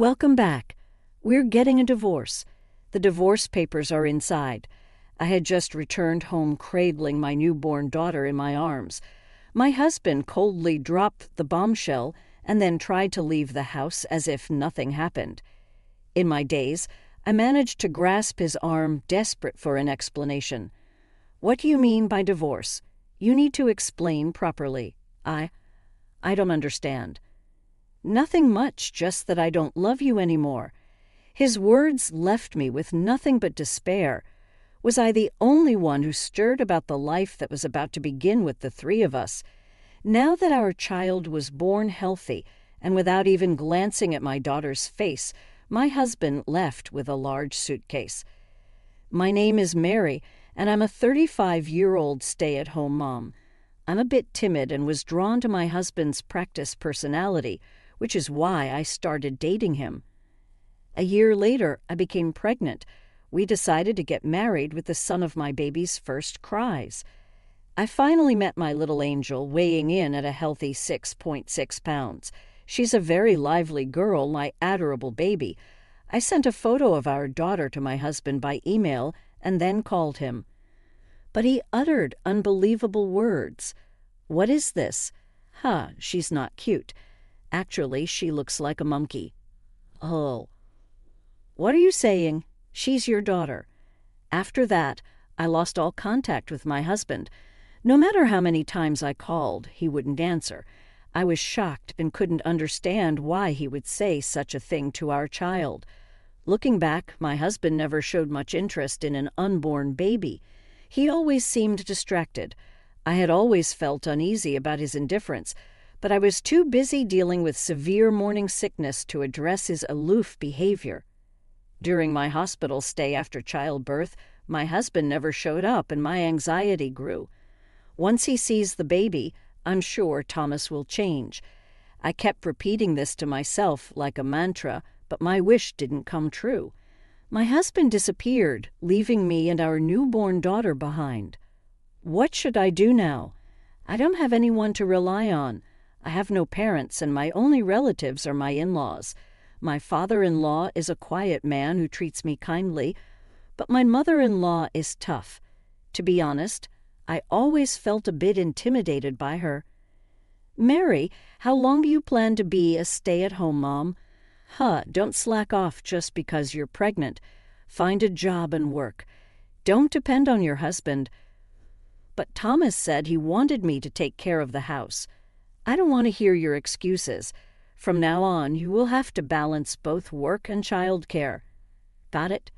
Welcome back. We're getting a divorce. The divorce papers are inside. I had just returned home cradling my newborn daughter in my arms. My husband coldly dropped the bombshell and then tried to leave the house as if nothing happened. In my daze, I managed to grasp his arm, desperate for an explanation. "What do you mean by divorce? You need to explain properly." I don't understand." "Nothing much, just that I don't love you anymore." His words left me with nothing but despair. Was I the only one who stirred about the life that was about to begin with the three of us? Now that our child was born healthy, and without even glancing at my daughter's face, my husband left with a large suitcase. "My name is Mary, and I'm a 35-year-old stay-at-home mom. I'm a bit timid and was drawn to my husband's practice personality, which is why I started dating him. A year later, I became pregnant. We decided to get married with the son of my baby's first cries. I finally met my little angel, weighing in at a healthy 6.6 pounds. She's a very lively girl, my adorable baby. I sent a photo of our daughter to my husband by email and then called him. But he uttered unbelievable words. "What is this? She's not cute. Actually, she looks like a monkey." "Oh." "What are you saying? She's your daughter." After that, I lost all contact with my husband. No matter how many times I called, he wouldn't answer. I was shocked and couldn't understand why he would say such a thing to our child. Looking back, my husband never showed much interest in an unborn baby. He always seemed distracted. I had always felt uneasy about his indifference, but I was too busy dealing with severe morning sickness to address his aloof behavior. During my hospital stay after childbirth, my husband never showed up and my anxiety grew. Once he sees the baby, I'm sure Thomas will change. I kept repeating this to myself like a mantra, but my wish didn't come true. My husband disappeared, leaving me and our newborn daughter behind. What should I do now? I don't have anyone to rely on. I have no parents, and my only relatives are my in-laws. My father-in-law is a quiet man who treats me kindly, but my mother-in-law is tough. To be honest, I always felt a bit intimidated by her. "Mary, how long do you plan to be a stay-at-home mom?" Don't slack off just because you're pregnant. Find a job and work. Don't depend on your husband." "But Thomas said he wanted me to take care of the house." "I don't want to hear your excuses. From now on, you will have to balance both work and childcare." "Got it?"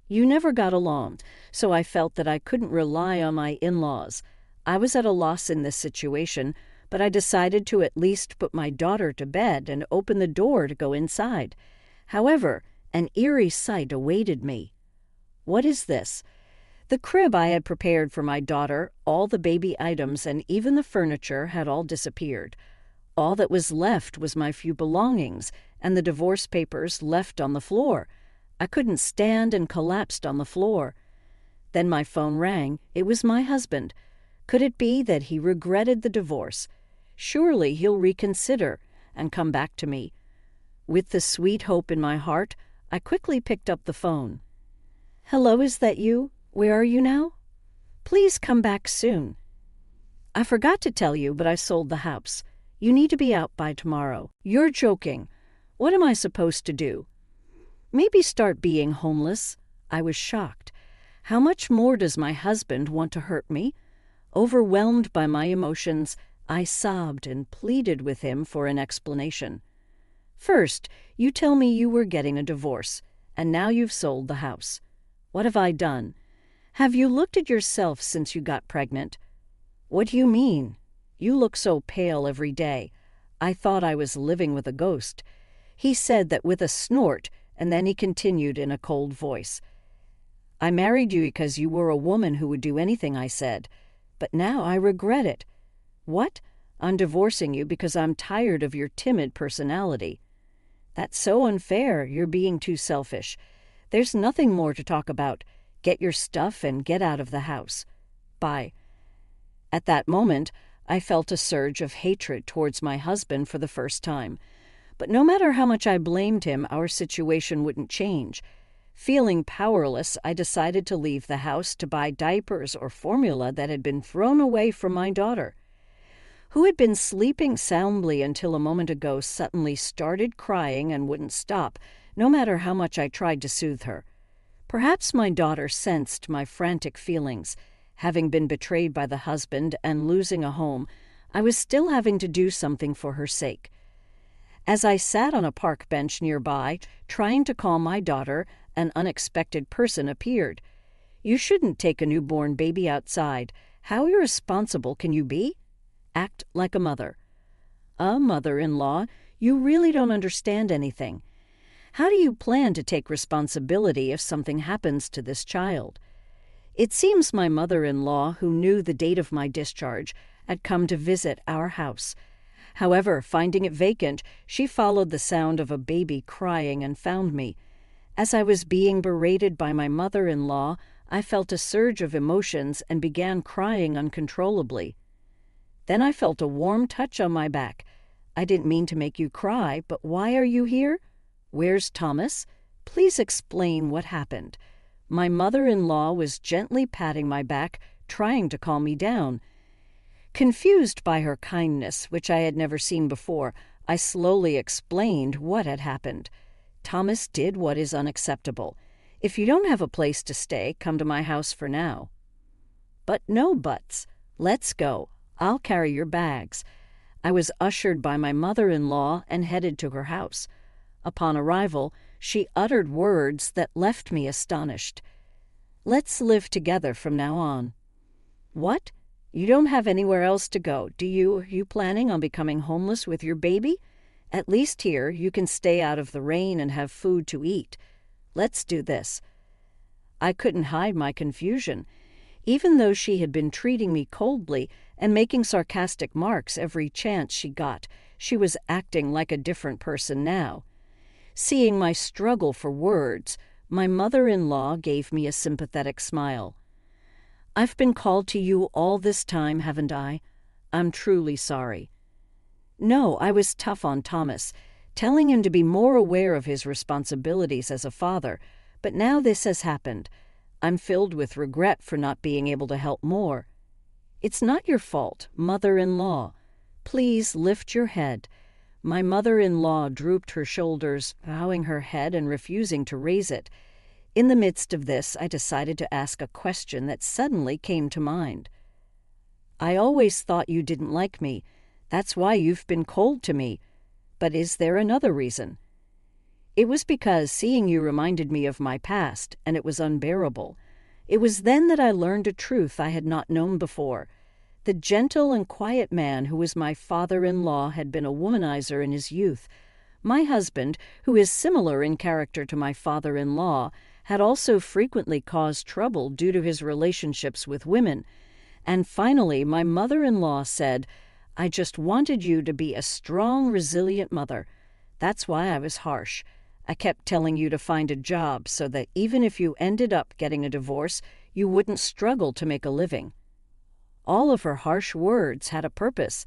"You never got along, so I felt that I couldn't rely on my in-laws. I was at a loss in this situation, but I decided to at least put my daughter to bed and open the door to go inside. However, an eerie sight awaited me. What is this? The crib I had prepared for my daughter, all the baby items, and even the furniture had all disappeared. All that was left was my few belongings and the divorce papers left on the floor. I couldn't stand and collapsed on the floor. Then my phone rang. It was my husband. Could it be that he regretted the divorce? Surely he'll reconsider and come back to me. With the sweet hope in my heart, I quickly picked up the phone. "Hello, is that you? Where are you now? Please come back soon. I forgot to tell you, but I sold the house. You need to be out by tomorrow." "You're joking. What am I supposed to do?" "Maybe start being homeless." I was shocked. How much more does my husband want to hurt me? Overwhelmed by my emotions, I sobbed and pleaded with him for an explanation. "First, you tell me you were getting a divorce, and now you've sold the house. What have I done? Have you looked at yourself since you got pregnant?" "What do you mean? You look so pale every day. I thought I was living with a ghost." He said that with a snort, and then he continued in a cold voice. "I married you because you were a woman who would do anything I said. But now I regret it." "What? I'm divorcing you because I'm tired of your timid personality." "That's so unfair. You're being too selfish. There's nothing more to talk about. Get your stuff and get out of the house. Bye." At that moment, I felt a surge of hatred towards my husband for the first time. But no matter how much I blamed him, our situation wouldn't change. Feeling powerless, I decided to leave the house to buy diapers or formula that had been thrown away from my daughter, who had been sleeping soundly until a moment ago suddenly started crying and wouldn't stop, no matter how much I tried to soothe her. Perhaps my daughter sensed my frantic feelings. Having been betrayed by the husband and losing a home, I was still having to do something for her sake. As I sat on a park bench nearby, trying to calm my daughter, an unexpected person appeared. "You shouldn't take a newborn baby outside. How irresponsible can you be? Act like a mother." "A mother-in-law? You really don't understand anything. How do you plan to take responsibility if something happens to this child?" It seems my mother-in-law, who knew the date of my discharge, had come to visit our house. However, finding it vacant, she followed the sound of a baby crying and found me. As I was being berated by my mother-in-law, I felt a surge of emotions and began crying uncontrollably. Then I felt a warm touch on my back. "I didn't mean to make you cry, but why are you here? Where's Thomas? Please explain what happened." My mother-in-law was gently patting my back, trying to calm me down. Confused by her kindness, which I had never seen before, I slowly explained what had happened. "Thomas did what is unacceptable. If you don't have a place to stay, come to my house for now." "But no buts. Let's go. I'll carry your bags." I was ushered by my mother-in-law and headed to her house. Upon arrival, she uttered words that left me astonished. "Let's live together from now on." "What? You don't have anywhere else to go, do you? Are you planning on becoming homeless with your baby? At least here you can stay out of the rain and have food to eat. Let's do this." I couldn't hide my confusion. Even though she had been treating me coldly and making sarcastic marks every chance she got, she was acting like a different person now. Seeing my struggle for words, my mother-in-law gave me a sympathetic smile. "I've been called to you all this time, haven't I? I'm truly sorry." "No, I was tough on Thomas, telling him to be more aware of his responsibilities as a father, but now this has happened. I'm filled with regret for not being able to help more." "It's not your fault, mother-in-law. Please lift your head." My mother-in-law drooped her shoulders, bowing her head and refusing to raise it. In the midst of this, I decided to ask a question that suddenly came to mind. "I always thought you didn't like me. That's why you've been cold to me. But is there another reason?" "It was because seeing you reminded me of my past, and it was unbearable. It was then that I learned a truth I had not known before. The gentle and quiet man who was my father-in-law had been a womanizer in his youth. My husband, who is similar in character to my father-in-law, had also frequently caused trouble due to his relationships with women. And finally, my mother-in-law said, 'I just wanted you to be a strong, resilient mother. That's why I was harsh. I kept telling you to find a job so that even if you ended up getting a divorce, you wouldn't struggle to make a living.' All of her harsh words had a purpose.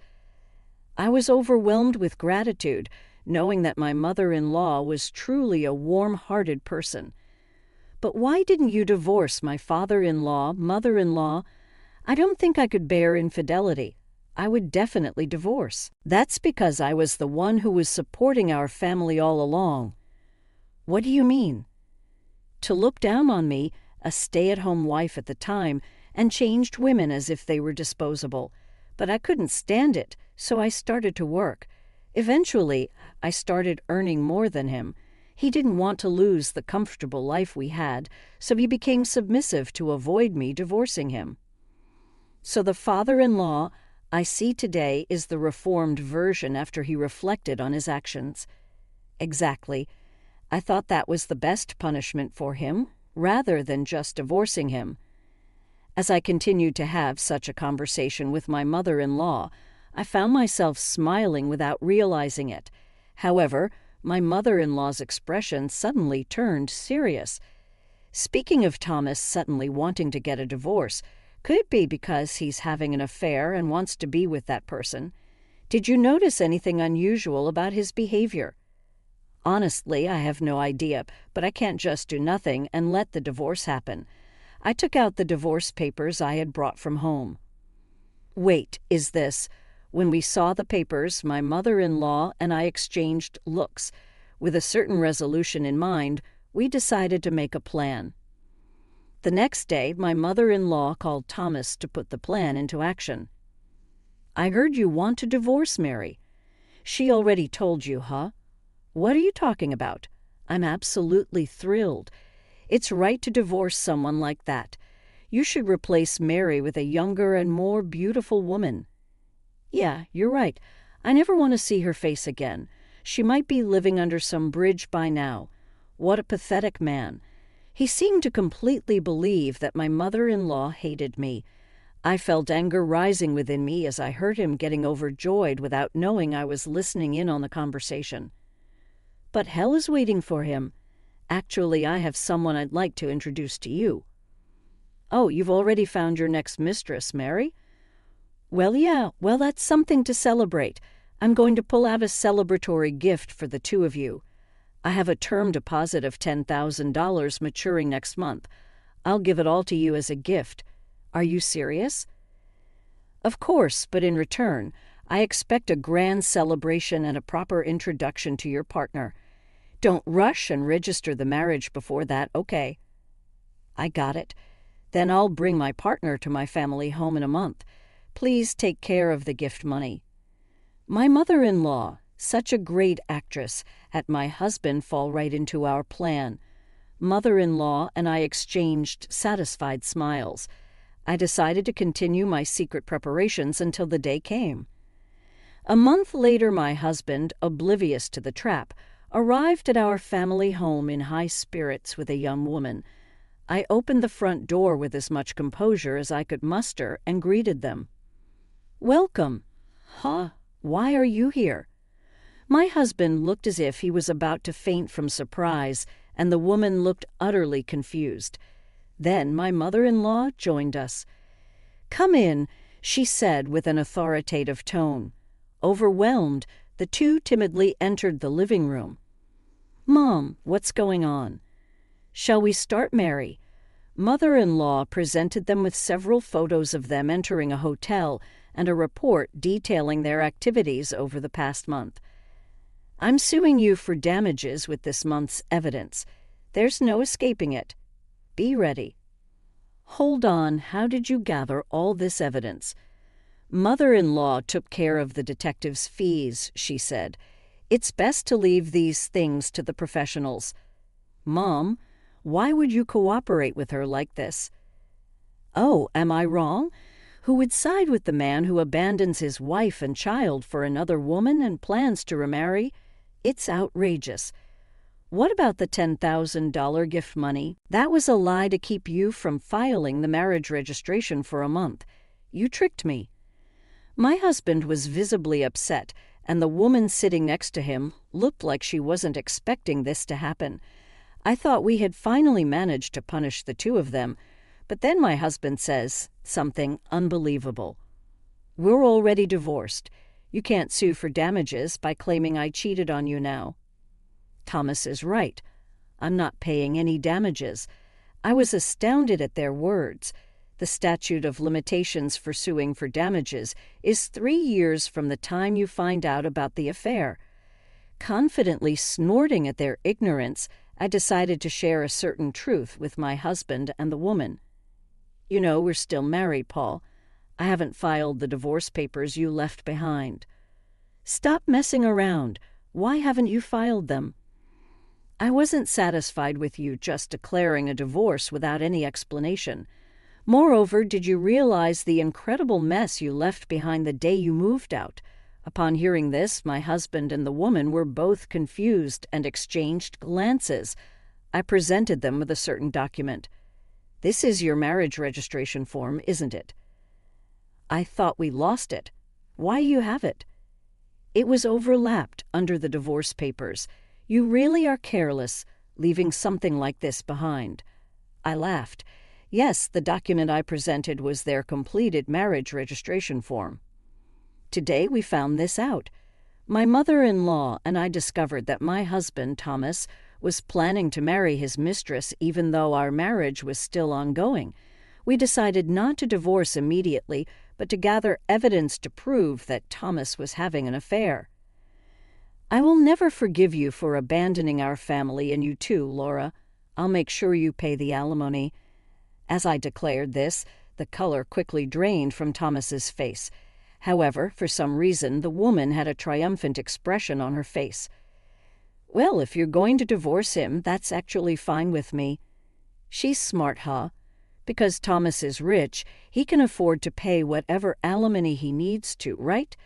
I was overwhelmed with gratitude, knowing that my mother-in-law was truly a warm-hearted person. But why didn't you divorce my father-in-law, mother-in-law? I don't think I could bear infidelity. I would definitely divorce. That's because I was the one who was supporting our family all along." "What do you mean?" "To look down on me, a stay-at-home wife at the time, and changed women as if they were disposable. But I couldn't stand it, so I started to work. Eventually, I started earning more than him. He didn't want to lose the comfortable life we had, so he became submissive to avoid me divorcing him." So the father-in-law I see today is the reformed version after he reflected on his actions. Exactly. I thought that was the best punishment for him, rather than just divorcing him. As I continued to have such a conversation with my mother-in-law, I found myself smiling without realizing it. However, my mother-in-law's expression suddenly turned serious. "Speaking of Thomas suddenly wanting to get a divorce, could it be because he's having an affair and wants to be with that person? Did you notice anything unusual about his behavior?" Honestly, I have no idea, but I can't just do nothing and let the divorce happen. I took out the divorce papers I had brought from home. Wait, is this? When we saw the papers, my mother-in-law and I exchanged looks. With a certain resolution in mind, we decided to make a plan. The next day, my mother-in-law called Thomas to put the plan into action. I heard you want to divorce Mary. She already told you, huh? What are you talking about? I'm absolutely thrilled. It's right to divorce someone like that. You should replace Mary with a younger and more beautiful woman. Yeah, you're right. I never want to see her face again. She might be living under some bridge by now. What a pathetic man. He seemed to completely believe that my mother-in-law hated me. I felt anger rising within me as I heard him getting overjoyed without knowing I was listening in on the conversation. But hell is waiting for him. Actually, I have someone I'd like to introduce to you. Oh, you've already found your next mistress, Mary? Well, yeah, that's something to celebrate. I'm going to pull out a celebratory gift for the two of you. I have a term deposit of $10,000 maturing next month. I'll give it all to you as a gift. Are you serious? Of course, but in return, I expect a grand celebration and a proper introduction to your partner. Don't rush and register the marriage before that, okay? I got it. Then I'll bring my partner to my family home in a month. Please take care of the gift money. My mother-in-law, such a great actress, had my husband fall right into our plan. Mother-in-law and I exchanged satisfied smiles. I decided to continue my secret preparations until the day came. A month later, my husband, oblivious to the trap, arrived at our family home in high spirits with a young woman. I opened the front door with as much composure as I could muster and greeted them. Welcome. Huh? Why are you here? My husband looked as if he was about to faint from surprise, and the woman looked utterly confused. Then my mother-in-law joined us. Come in, she said with an authoritative tone. Overwhelmed, the two timidly entered the living room. Mom, what's going on? Shall we start, Mary? Mother-in-law presented them with several photos of them entering a hotel and a report detailing their activities over the past month. I'm suing you for damages with this month's evidence. There's no escaping it. Be ready. Hold on, how did you gather all this evidence? Mother-in-law took care of the detective's fees, she said. It's best to leave these things to the professionals. Mom, why would you cooperate with her like this? Oh, am I wrong? Who would side with the man who abandons his wife and child for another woman and plans to remarry? It's outrageous. What about the $10,000 gift money? That was a lie to keep you from filing the marriage registration for a month. You tricked me. My husband was visibly upset, and the woman sitting next to him looked like she wasn't expecting this to happen. I thought we had finally managed to punish the two of them, but then my husband says something unbelievable. We're already divorced. You can't sue for damages by claiming I cheated on you now. Thomas is right. I'm not paying any damages. I was astounded at their words. The statute of limitations for suing for damages is 3 years from the time you find out about the affair. Confidently snorting at their ignorance, I decided to share a certain truth with my husband and the woman. You know, we're still married, Paul. I haven't filed the divorce papers you left behind. Stop messing around. Why haven't you filed them? I wasn't satisfied with you just declaring a divorce without any explanation. Moreover, did you realize the incredible mess you left behind the day you moved out? Upon hearing this, my husband and the woman were both confused and exchanged glances. I presented them with a certain document. This is your marriage registration form, isn't it? I thought we lost it. Why you have it? It was overlapped under the divorce papers. You really are careless, leaving something like this behind. I laughed. Yes, the document I presented was their completed marriage registration form. Today we found this out. My mother-in-law and I discovered that my husband, Thomas, was planning to marry his mistress even though our marriage was still ongoing. We decided not to divorce immediately, but to gather evidence to prove that Thomas was having an affair. I will never forgive you for abandoning our family, and you too, Laura. I'll make sure you pay the alimony. As I declared this, the color quickly drained from Thomas's face. However, for some reason, the woman had a triumphant expression on her face. Well, if you're going to divorce him, that's actually fine with me. She's smart, huh? Because Thomas is rich, he can afford to pay whatever alimony he needs to, right?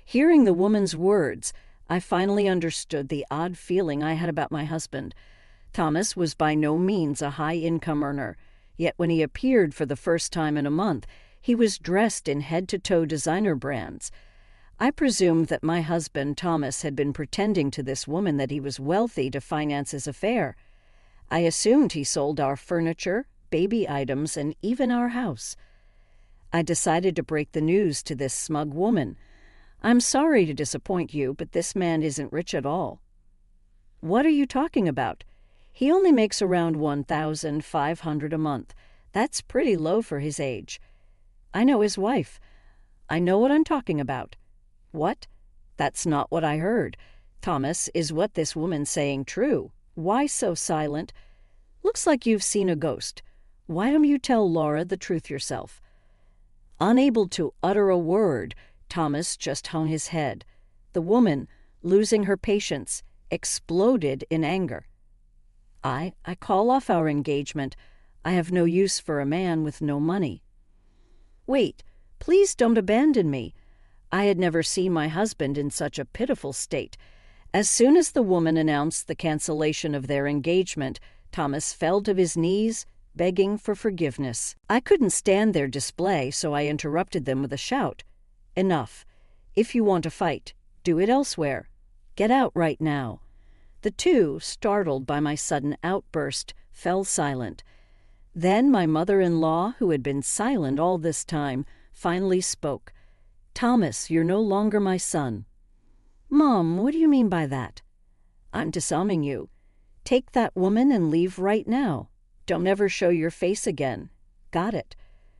Hearing the woman's words, I finally understood the odd feeling I had about my husband. Thomas was by no means a high-income earner, yet when he appeared for the first time in a month, he was dressed in head-to-toe designer brands. I presumed that my husband, Thomas, had been pretending to this woman that he was wealthy to finance his affair. I assumed he sold our furniture, baby items, and even our house. I decided to break the news to this smug woman. I'm sorry to disappoint you, but this man isn't rich at all. What are you talking about? He only makes around $1,500 a month. That's pretty low for his age. I know his wife. I know what I'm talking about. What? That's not what I heard. Thomas, is what this woman's saying true? Why so silent? Looks like you've seen a ghost. Why don't you tell Laura the truth yourself? Unable to utter a word, Thomas just hung his head. The woman, losing her patience, exploded in anger. I call off our engagement. I have no use for a man with no money. Wait, please don't abandon me. I had never seen my husband in such a pitiful state. As soon as the woman announced the cancellation of their engagement, Thomas fell to his knees, begging for forgiveness. I couldn't stand their display, so I interrupted them with a shout. Enough. If you want to fight, do it elsewhere. Get out right now. The two, startled by my sudden outburst, fell silent. Then my mother-in-law, who had been silent all this time, finally spoke. Thomas, you're no longer my son. Mom, what do you mean by that? I'm disarming you. Take that woman and leave right now. Don't ever show your face again. Got it.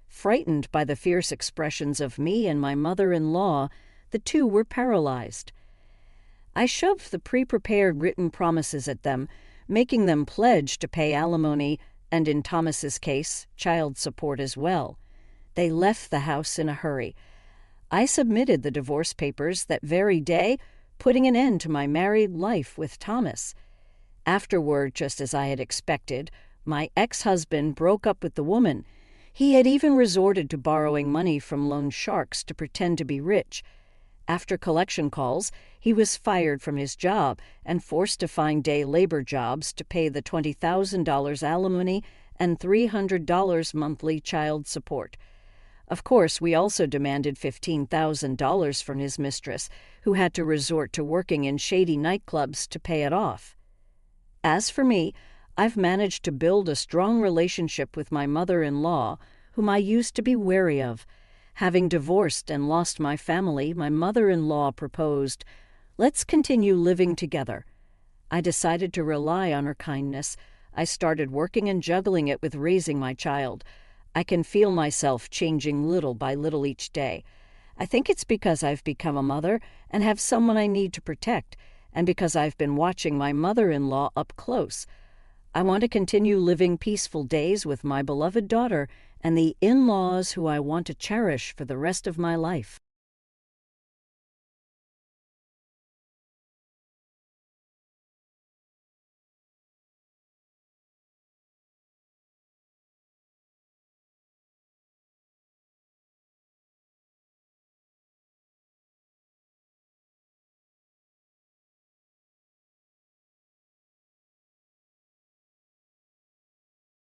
Frightened by the fierce expressions of me and my mother-in-law, the two were paralyzed. I shoved the pre-prepared written promises at them, making them pledge to pay alimony and, in Thomas's case, child support as well. They left the house in a hurry. I submitted the divorce papers that very day, putting an end to my married life with Thomas. Afterward, just as I had expected, my ex-husband broke up with the woman. He had even resorted to borrowing money from loan sharks to pretend to be rich. After collection calls, he was fired from his job and forced to find day labor jobs to pay the $20,000 alimony and $300 monthly child support. Of course, we also demanded $15,000 from his mistress, who had to resort to working in shady nightclubs to pay it off. As for me, I've managed to build a strong relationship with my mother-in-law, whom I used to be wary of. Having divorced and lost my family, my mother-in-law proposed, "Let's continue living together." I decided to rely on her kindness. I started working and juggling it with raising my child. I can feel myself changing little by little each day. I think it's because I've become a mother and have someone I need to protect, and because I've been watching my mother-in-law up close. I want to continue living peaceful days with my beloved daughter and the in-laws who I want to cherish for the rest of my life.